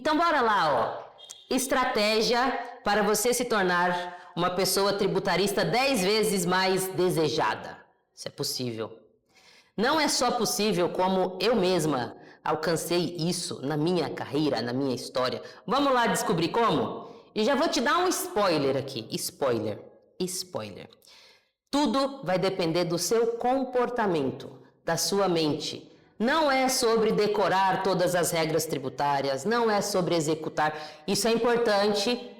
Então bora lá, ó. Estratégia para você se tornar uma pessoa tributarista 10 vezes mais desejada. Isso é possível. Não é só possível, como eu mesma alcancei isso na minha carreira, na minha história. Vamos lá descobrir como? E já vou te dar um spoiler aqui. Spoiler. Tudo vai depender do seu comportamento, da sua mente. Não é sobre decorar todas as regras tributárias, não é sobre executar. Isso é importante,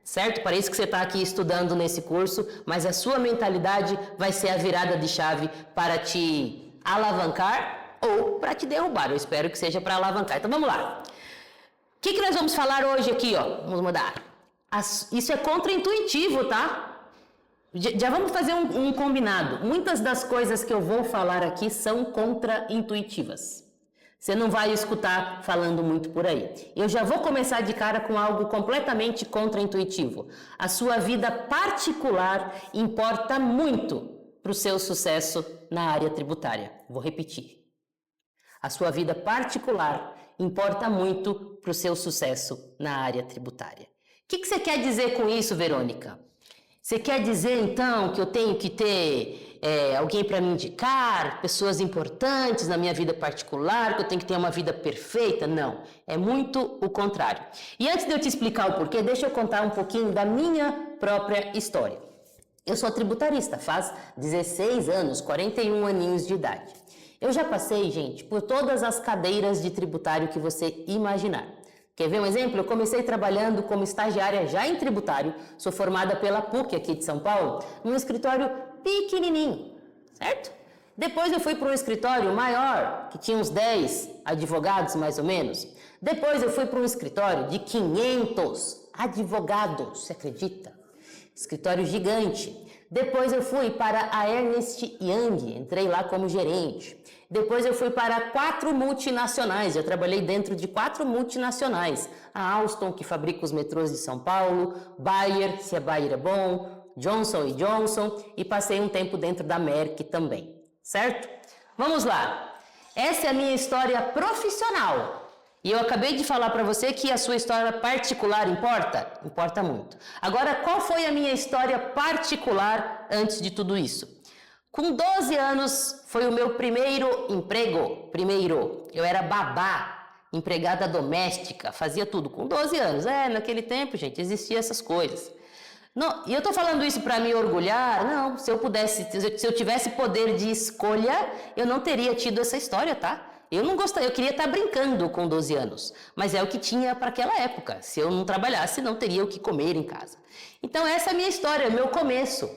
certo? Para isso que você está aqui estudando nesse curso, mas a sua mentalidade vai ser a virada de chave para te alavancar ou para te derrubar. Eu espero que seja para alavancar. Então vamos lá. O que nós vamos falar hoje aqui, ó? Vamos mudar. Isso é contraintuitivo, tá? Já vamos fazer um combinado. Muitas das coisas que eu vou falar aqui são contraintuitivas. Você não vai escutar falando muito por aí. Eu já vou começar de cara com algo completamente contraintuitivo. A sua vida particular importa muito para o seu sucesso na área tributária. Vou repetir. A sua vida particular importa muito para o seu sucesso na área tributária. O que você quer dizer com isso, Verônica? Você quer dizer, então, que eu tenho que ter alguém para me indicar, pessoas importantes na minha vida particular, que eu tenho que ter uma vida perfeita? Não, é muito o contrário. E antes de eu te explicar o porquê, deixa eu contar um pouquinho da minha própria história. Eu sou tributarista, faz 16 anos, 41 aninhos de idade. Eu já passei, gente, por todas as cadeiras de tributário que você imaginar. Quer ver um exemplo? Eu comecei trabalhando como estagiária já em tributário, sou formada pela PUC aqui de São Paulo, num escritório pequenininho, certo? Depois eu fui para um escritório maior, que tinha uns 10 advogados mais ou menos. Depois eu fui para um escritório de 500 advogados, você acredita? Escritório gigante. Depois eu fui para a Ernst Young, entrei lá como gerente. Depois eu fui para 4 multinacionais, já trabalhei dentro de 4 multinacionais. A Alstom, que fabrica os metrôs de São Paulo, Bayer, se a Bayer é bom, Johnson & Johnson, e passei um tempo dentro da Merck também, certo? Vamos lá. Essa é a minha história profissional. E eu acabei de falar para você que a sua história particular importa? Importa muito. Agora, qual foi a minha história particular antes de tudo isso? Com 12 anos foi o meu primeiro emprego. Eu era babá, empregada doméstica, fazia tudo com 12 anos. Naquele tempo, gente, existiam essas coisas. Não, e eu tô falando isso para me orgulhar? Não, se eu tivesse poder de escolha, eu não teria tido essa história, tá? Eu não gostaria, eu queria estar brincando com 12 anos, mas é o que tinha para aquela época. Se eu não trabalhasse, não teria o que comer em casa. Então essa é a minha história, meu começo.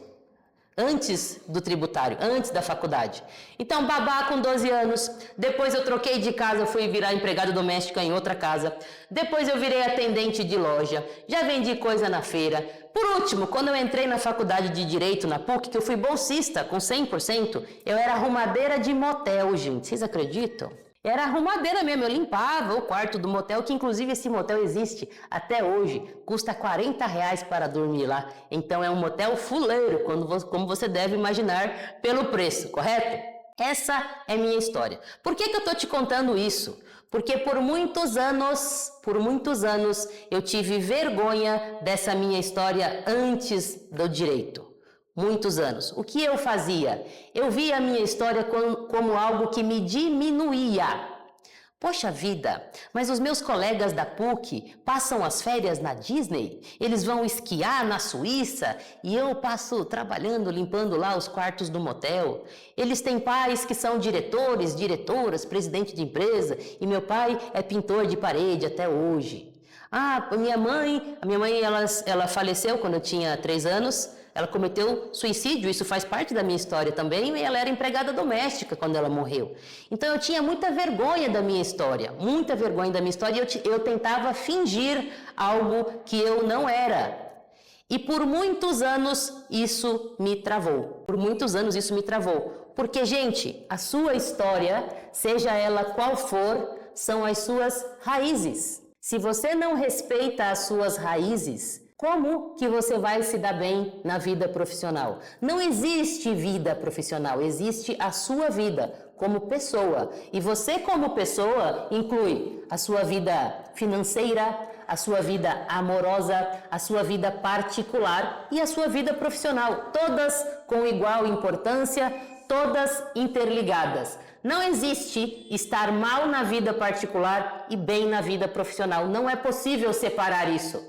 Antes do tributário, antes da faculdade. Então, babá com 12 anos, depois eu troquei de casa, fui virar empregada doméstica em outra casa, depois eu virei atendente de loja, já vendi coisa na feira. Por último, quando eu entrei na faculdade de Direito na PUC, que eu fui bolsista com 100%, eu era arrumadeira de motel, gente, vocês acreditam? Era arrumadeira mesmo, eu limpava o quarto do motel, que inclusive esse motel existe até hoje, custa R$40 para dormir lá. Então é um motel fuleiro, como você deve imaginar pelo preço, correto? Essa é minha história. Por que eu estou te contando isso? Porque por muitos anos eu tive vergonha dessa minha história antes do direito. Muitos anos. O que eu fazia? Eu via a minha história como algo que me diminuía. Poxa vida, mas os meus colegas da PUC passam as férias na Disney, eles vão esquiar na Suíça e eu passo trabalhando, limpando lá os quartos do motel. Eles têm pais que são diretores, diretoras, presidente de empresa e meu pai é pintor de parede até hoje. A minha mãe ela faleceu quando eu tinha 3 anos. Ela cometeu suicídio, isso faz parte da minha história também, e ela era empregada doméstica quando ela morreu. Então eu tinha muita vergonha da minha história, e eu tentava fingir algo que eu não era. E por muitos anos isso me travou. Porque, gente, a sua história, seja ela qual for, são as suas raízes. Se você não respeita as suas raízes, como que você vai se dar bem na vida profissional? Não existe vida profissional, existe a sua vida. como pessoa. E você como pessoa inclui a sua vida financeira, a sua vida amorosa, a sua vida particular e a sua vida profissional, todas com igual importância, todas interligadas. Não existe estar mal na vida particular e bem na vida profissional. Não é possível separar isso.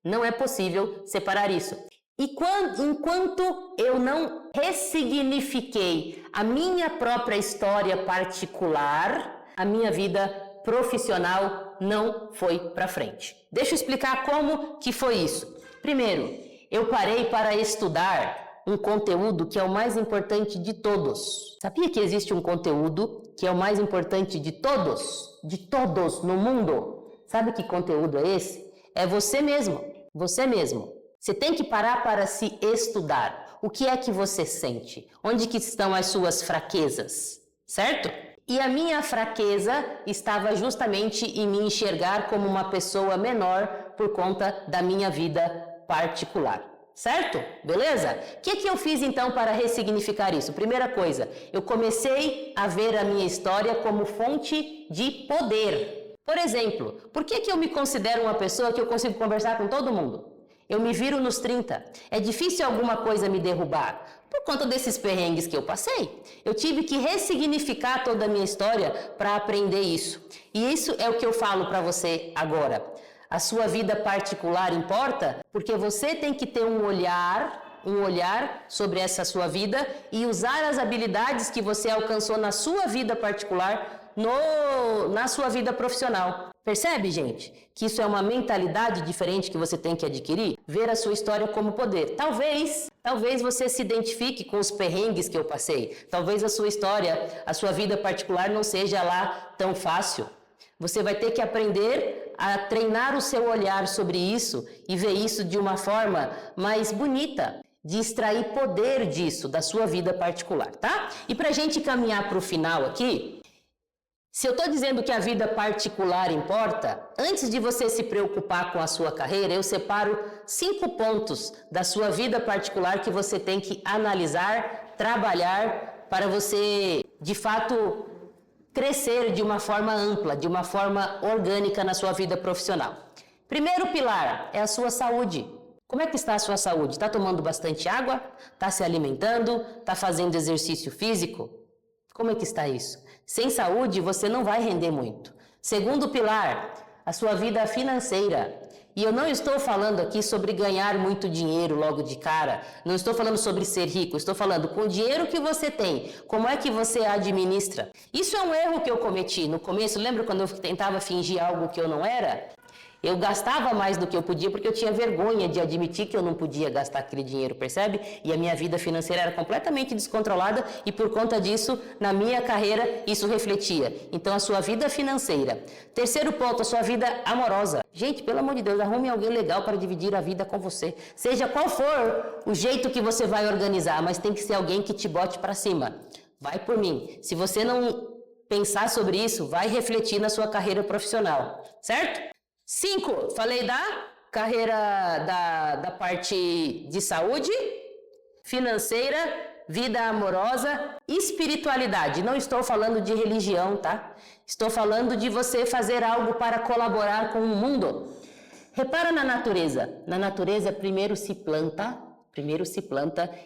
Não é possível separar isso. E enquanto eu não ressignifiquei a minha própria história particular, a minha vida profissional não foi para frente. Deixa eu explicar como que foi isso. Primeiro, eu parei para estudar um conteúdo que é o mais importante de todos. Sabia que existe um conteúdo que é o mais importante de todos? De todos no mundo. Sabe que conteúdo é esse? É você mesmo. Você mesmo. Você tem que parar para se estudar. O que é que você sente? Onde que estão as suas fraquezas? Certo? E a minha fraqueza estava justamente em me enxergar como uma pessoa menor por conta da minha vida particular. Certo? Beleza? O que eu fiz então para ressignificar isso? Primeira coisa, eu comecei a ver a minha história como fonte de poder. Por exemplo, por que eu me considero uma pessoa que eu consigo conversar com todo mundo? Eu me viro nos 30. É difícil alguma coisa me derrubar. Por conta desses perrengues que eu passei. Eu tive que ressignificar toda a minha história para aprender isso. E isso é o que eu falo para você agora. A sua vida particular importa porque você tem que ter um olhar sobre essa sua vida e usar as habilidades que você alcançou na sua vida particular na sua vida profissional. Percebe, gente? Que isso é uma mentalidade diferente que você tem que adquirir? Ver a sua história como poder. Talvez você se identifique com os perrengues que eu passei. Talvez a sua história, a sua vida particular não seja lá tão fácil. Você vai ter que aprender a treinar o seu olhar sobre isso e ver isso de uma forma mais bonita, de extrair poder disso, da sua vida particular, tá? E pra gente caminhar pro final aqui, se eu estou dizendo que a vida particular importa, antes de você se preocupar com a sua carreira, eu separo 5 pontos da sua vida particular que você tem que analisar, trabalhar para você, de fato, crescer de uma forma ampla, de uma forma orgânica na sua vida profissional. Primeiro pilar é a sua saúde. Como é que está a sua saúde? Está tomando bastante água? Está se alimentando? Está fazendo exercício físico? Como é que está isso? Sem saúde, você não vai render muito. Segundo pilar, a sua vida financeira. E eu não estou falando aqui sobre ganhar muito dinheiro logo de cara. Não estou falando sobre ser rico. Estou falando com o dinheiro que você tem. Como é que você administra? Isso é um erro que eu cometi no começo. Lembra quando eu tentava fingir algo que eu não era? Eu gastava mais do que eu podia porque eu tinha vergonha de admitir que eu não podia gastar aquele dinheiro, percebe? E a minha vida financeira era completamente descontrolada e por conta disso, na minha carreira, isso refletia. Então, a sua vida financeira. Terceiro ponto, a sua vida amorosa. Gente, pelo amor de Deus, arrume alguém legal para dividir a vida com você. Seja qual for o jeito que você vai organizar, mas tem que ser alguém que te bote para cima. Vai por mim. Se você não pensar sobre isso, vai refletir na sua carreira profissional, certo? 5, falei da carreira da parte de saúde, financeira, vida amorosa, espiritualidade. Não estou falando de religião, tá? Estou falando de você fazer algo para colaborar com o mundo. Repara na natureza. Na natureza, primeiro se planta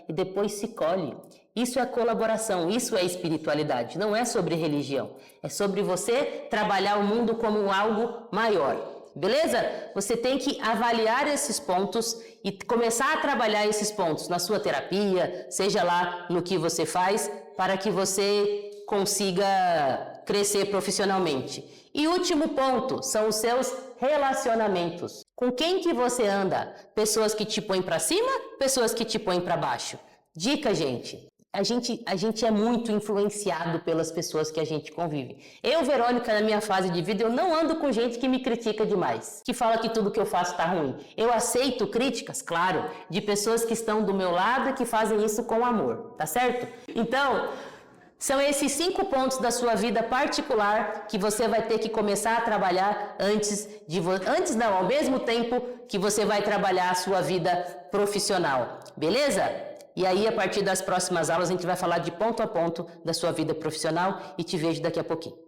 e depois se colhe. Isso é colaboração, isso é espiritualidade. Não é sobre religião. É sobre você trabalhar o mundo como algo maior. Beleza? Você tem que avaliar esses pontos e começar a trabalhar esses pontos na sua terapia, seja lá no que você faz, para que você consiga crescer profissionalmente. E último ponto, são os seus relacionamentos. Com quem que você anda? Pessoas que te põem para cima, pessoas que te põem para baixo? Dica, gente. A gente é muito influenciado pelas pessoas que a gente convive. Eu, Verônica, na minha fase de vida, eu não ando com gente que me critica demais, que fala que tudo que eu faço está ruim. Eu aceito críticas, claro, de pessoas que estão do meu lado e que fazem isso com amor, tá certo? Então, são esses 5 pontos da sua vida particular que você vai ter que começar a trabalhar ao mesmo tempo que você vai trabalhar a sua vida profissional, beleza? E aí, a partir das próximas aulas, a gente vai falar de ponto a ponto da sua vida profissional e te vejo daqui a pouquinho.